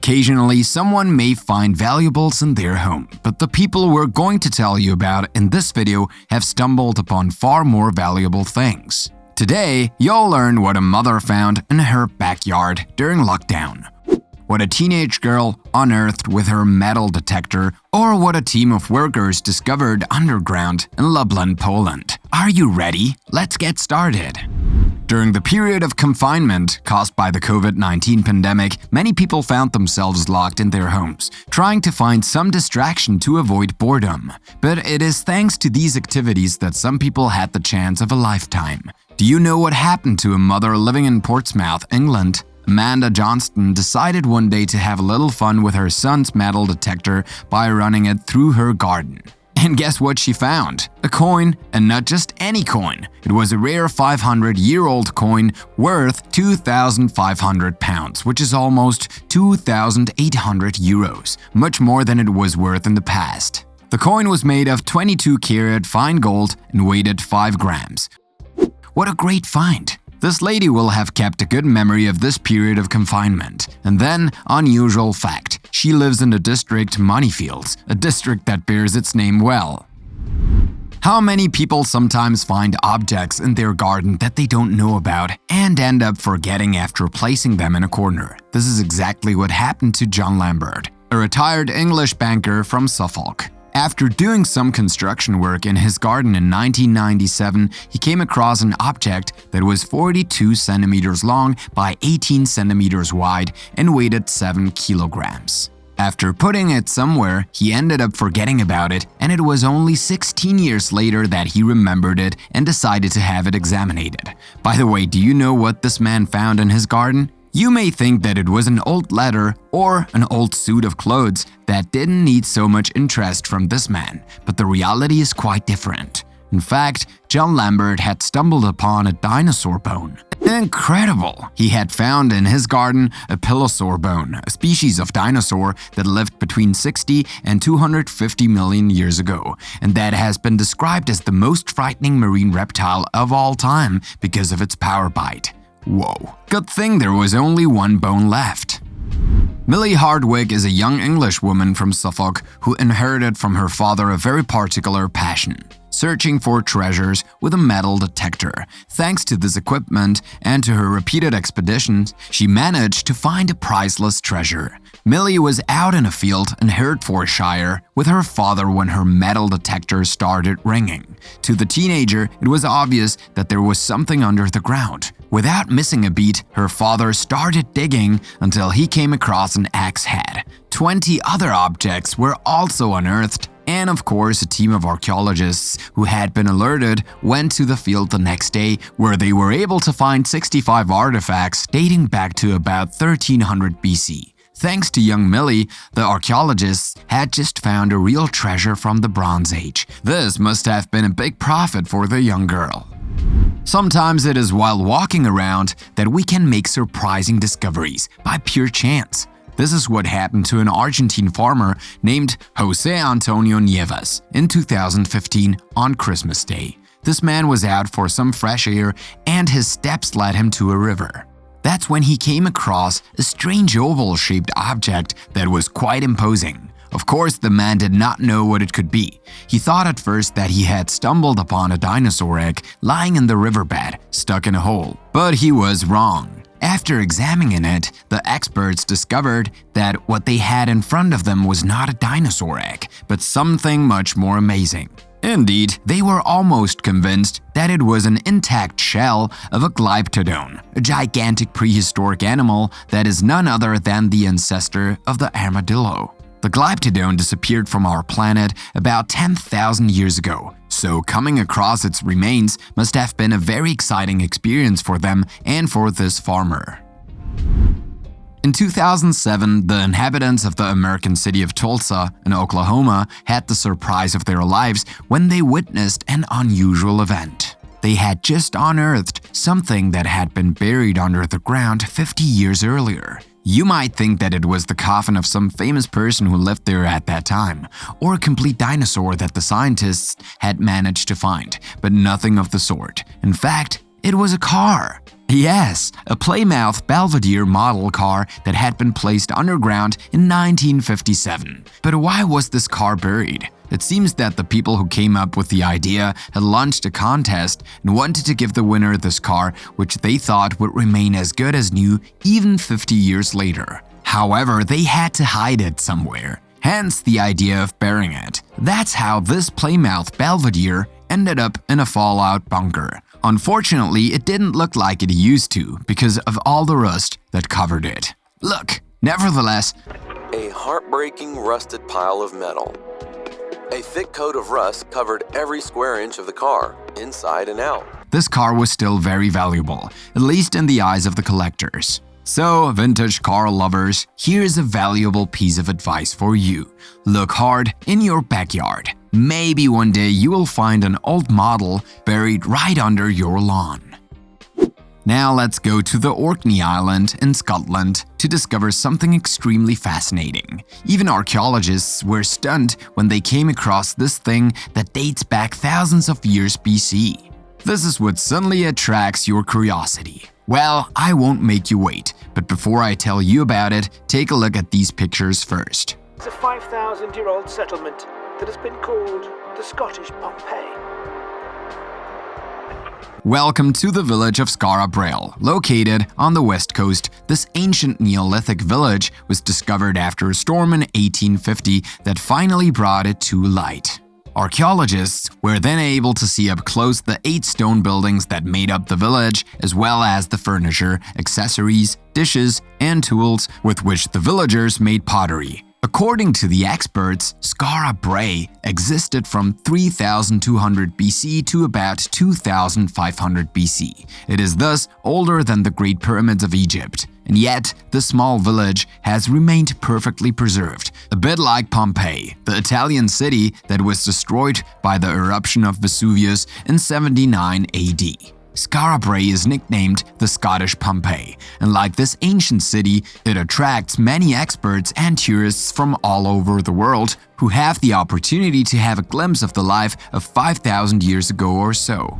Occasionally, someone may find valuables in their home, but the people we're going to tell you about in this video have stumbled upon far more valuable things. Today, you'll learn what a mother found in her backyard during lockdown, what a teenage girl unearthed with her metal detector, or what a team of workers discovered underground in Lublin, Poland. Are you ready? Let's get started. During the period of confinement caused by the COVID-19 pandemic, many people found themselves locked in their homes, trying to find some distraction to avoid boredom. But it is thanks to these activities that some people had the chance of a lifetime. Do you know what happened to a mother living in Portsmouth, England? Amanda Johnston decided one day to have a little fun with her son's metal detector by running it through her garden. And guess what she found? A coin, and not just any coin. It was a rare 500-year-old coin worth £2,500, which is almost 2,800 euros, much more than it was worth in the past. The coin was made of 22-karat fine gold and weighed at 5 grams. What a great find! This lady will have kept a good memory of this period of confinement. And then, unusual fact, she lives in the district Moneyfields, a district that bears its name well. How many people sometimes find objects in their garden that they don't know about and end up forgetting after placing them in a corner? This is exactly what happened to John Lambert, a retired English banker from Suffolk. After doing some construction work in his garden in 1997, he came across an object that was 42 centimeters long by 18 centimeters wide and weighed 7 kilograms. After putting it somewhere, he ended up forgetting about it, and it was only 16 years later that he remembered it and decided to have it examined. By the way, do you know what this man found in his garden? You may think that it was an old letter or an old suit of clothes that didn't need so much interest from this man, but the reality is quite different. In fact, John Lambert had stumbled upon a dinosaur bone. Incredible! He had found in his garden a pilosaur bone, a species of dinosaur that lived between 60 and 250 million years ago, and that has been described as the most frightening marine reptile of all time because of its power bite. Whoa, good thing there was only one bone left. Millie Hardwick is a young English woman from Suffolk who inherited from her father a very particular passion: searching for treasures with a metal detector. Thanks to this equipment and to her repeated expeditions, she managed to find a priceless treasure. Millie was out in a field in Hertfordshire with her father when her metal detector started ringing. To the teenager, it was obvious that there was something under the ground. Without missing a beat, her father started digging until he came across an axe head. 20 other objects were also unearthed, and of course a team of archaeologists who had been alerted went to the field the next day, where they were able to find 65 artifacts dating back to about 1300 BC. Thanks to young Millie, the archaeologists had just found a real treasure from the Bronze Age. This must have been a big profit for the young girl. Sometimes it is while walking around that we can make surprising discoveries by pure chance. This is what happened to an Argentine farmer named José Antonio Nieves in 2015 on Christmas Day. This man was out for some fresh air and his steps led him to a river. That's when he came across a strange oval-shaped object that was quite imposing. Of course, the man did not know what it could be. He thought at first that he had stumbled upon a dinosaur egg lying in the riverbed, stuck in a hole. But he was wrong. After examining it, the experts discovered that what they had in front of them was not a dinosaur egg, but something much more amazing. Indeed, they were almost convinced that it was an intact shell of a glyptodon, a gigantic prehistoric animal that is none other than the ancestor of the armadillo. The glyptodon disappeared from our planet about 10,000 years ago, so coming across its remains must have been a very exciting experience for them and for this farmer. In 2007, the inhabitants of the American city of Tulsa in Oklahoma had the surprise of their lives when they witnessed an unusual event. They had just unearthed something that had been buried under the ground 50 years earlier. You might think that it was the coffin of some famous person who lived there at that time, or a complete dinosaur that the scientists had managed to find, but nothing of the sort. In fact, it was a car. Yes, a Plymouth Belvedere model car that had been placed underground in 1957. But why was this car buried? It seems that the people who came up with the idea had launched a contest and wanted to give the winner this car, which they thought would remain as good as new even 50 years later. However, they had to hide it somewhere, hence the idea of burying it. That's how this Plymouth Belvedere ended up in a fallout bunker. Unfortunately, it didn't look like it used to because of all the rust that covered it. Look, nevertheless, a heartbreaking rusted pile of metal. A thick coat of rust covered every square inch of the car, inside and out. this car was still very valuable, at least in the eyes of the collectors. So, vintage car lovers, here's a valuable piece of advice for you. Look hard in your backyard. Maybe one day you will find an old model buried right under your lawn. Now let's go to the Orkney Island in Scotland to discover something extremely fascinating. Even archaeologists were stunned when they came across this thing that dates back thousands of years BC. This is what suddenly attracts your curiosity. Well, I won't make you wait, but before I tell you about it, take a look at these pictures first. It's a 5,000-year-old settlement that has been called the Scottish Pompeii. Welcome to the village of Skara Brae. Located on the west coast, this ancient Neolithic village was discovered after a storm in 1850 that finally brought it to light. Archaeologists were then able to see up close the 8 stone buildings that made up the village, as well as the furniture, accessories, dishes, and tools with which the villagers made pottery. According to the experts, Skara Brae existed from 3200 BC to about 2500 BC. It is thus older than the Great Pyramids of Egypt. And yet, the small village has remained perfectly preserved, a bit like Pompeii, the Italian city that was destroyed by the eruption of Vesuvius in 79 AD. Skara Brae is nicknamed the Scottish Pompeii, and like this ancient city, it attracts many experts and tourists from all over the world who have the opportunity to have a glimpse of the life of 5,000 years ago or so.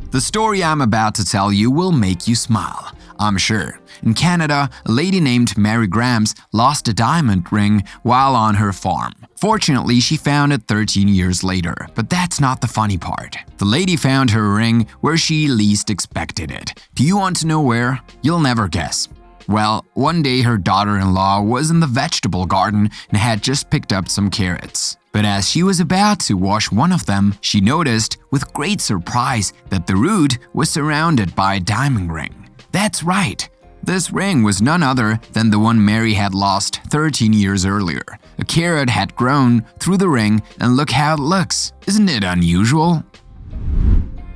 The story I'm about to tell you will make you smile, I'm sure. In Canada, a lady named Mary Grams lost a diamond ring while on her farm. Fortunately, she found it 13 years later, but that's not the funny part. The lady found her ring where she least expected it. Do you want to know where? You'll never guess. Well, one day her daughter-in-law was in the vegetable garden and had just picked up some carrots. But as she was about to wash one of them, she noticed, with great surprise, that the root was surrounded by a diamond ring. That's right. This ring was none other than the one Mary had lost 13 years earlier. A carrot had grown through the ring, and look how it looks. Isn't it unusual?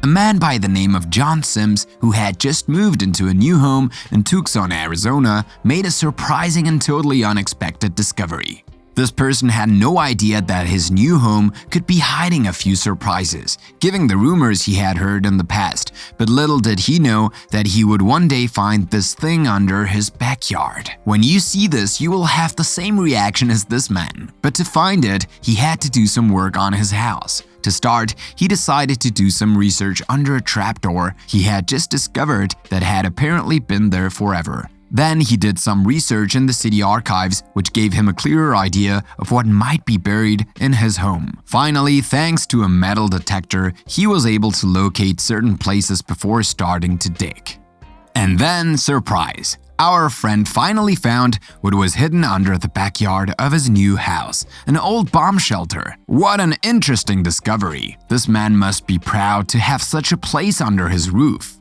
A man by the name of John Sims, who had just moved into a new home in Tucson, Arizona, made a surprising and totally unexpected discovery. This person had no idea that his new home could be hiding a few surprises, given the rumors he had heard in the past, but little did he know that he would one day find this thing under his backyard. When you see this, you will have the same reaction as this man, but to find it, he had to do some work on his house. To start, he decided to do some research under a trapdoor he had just discovered that had apparently been there forever. Then he did some research in the city archives, which gave him a clearer idea of what might be buried in his home. Finally, thanks to a metal detector, he was able to locate certain places before starting to dig. And then, surprise! Our friend finally found what was hidden under the backyard of his new house, an old bomb shelter. What an interesting discovery! This man must be proud to have such a place under his roof.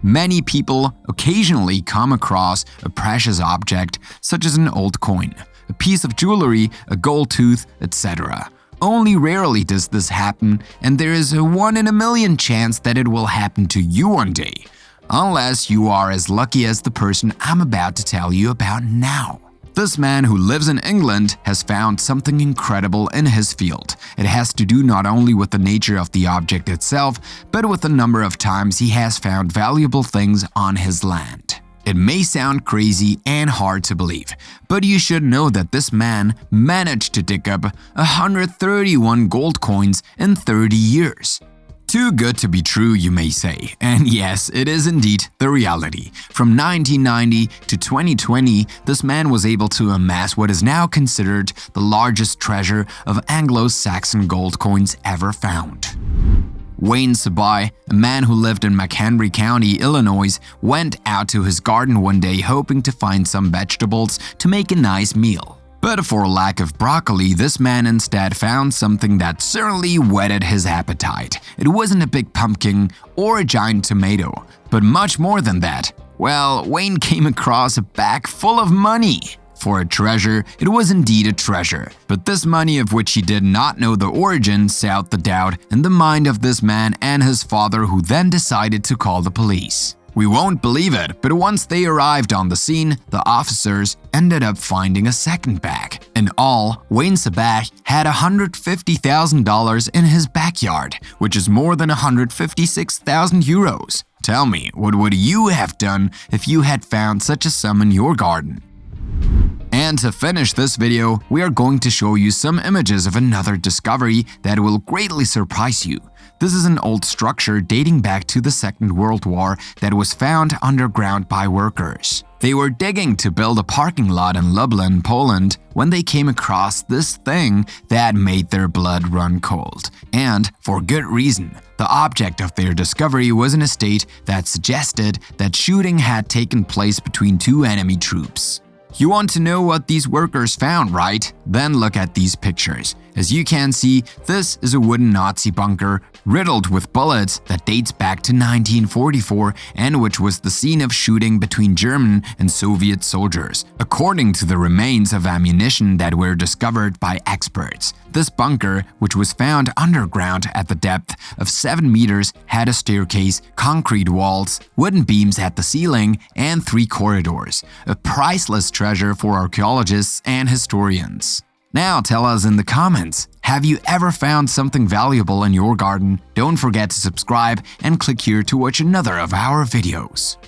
Many people occasionally come across a precious object such as an old coin, a piece of jewelry, a gold tooth, etc. Only rarely does this happen, and there is a 1 in a million chance that it will happen to you one day. Unless you are as lucky as the person I'm about to tell you about now. This man who lives in England has found something incredible in his field. It has to do not only with the nature of the object itself, but with the number of times he has found valuable things on his land. It may sound crazy and hard to believe, but you should know that this man managed to dig up 131 gold coins in 30 years. Too good to be true, you may say. And yes, it is indeed the reality. From 1990 to 2020, this man was able to amass what is now considered the largest treasure of Anglo-Saxon gold coins ever found. Wayne Sabai, a man who lived in McHenry County, Illinois, went out to his garden one day hoping to find some vegetables to make a nice meal. But for lack of broccoli, this man instead found something that certainly whetted his appetite. It wasn't a big pumpkin or a giant tomato, but much more than that. Well, Wayne came across a bag full of money. For a treasure, it was indeed a treasure, but this money of which he did not know the origin sowed the doubt in the mind of this man and his father, who then decided to call the police. We won't believe it, but once they arrived on the scene, the officers ended up finding a second bag. In all, Wayne Sabai had $150,000 in his backyard, which is more than 156,000 euros. Tell me, what would you have done if you had found such a sum in your garden? And to finish this video, we are going to show you some images of another discovery that will greatly surprise you. This is an old structure dating back to the Second World War that was found underground by workers. They were digging to build a parking lot in Lublin, Poland, when they came across this thing that made their blood run cold. And for good reason. The object of their discovery was an estate that suggested that shooting had taken place between two enemy troops. You want to know what these workers found, right? Then look at these pictures. As you can see, this is a wooden Nazi bunker riddled with bullets that dates back to 1944 and which was the scene of shooting between German and Soviet soldiers, according to the remains of ammunition that were discovered by experts. This bunker, which was found underground at the depth of 7 meters, had a staircase, concrete walls, wooden beams at the ceiling, and 3 corridors. A priceless treasure for archaeologists and historians. Now tell us in the comments, have you ever found something valuable in your garden? Don't forget to subscribe and click here to watch another of our videos.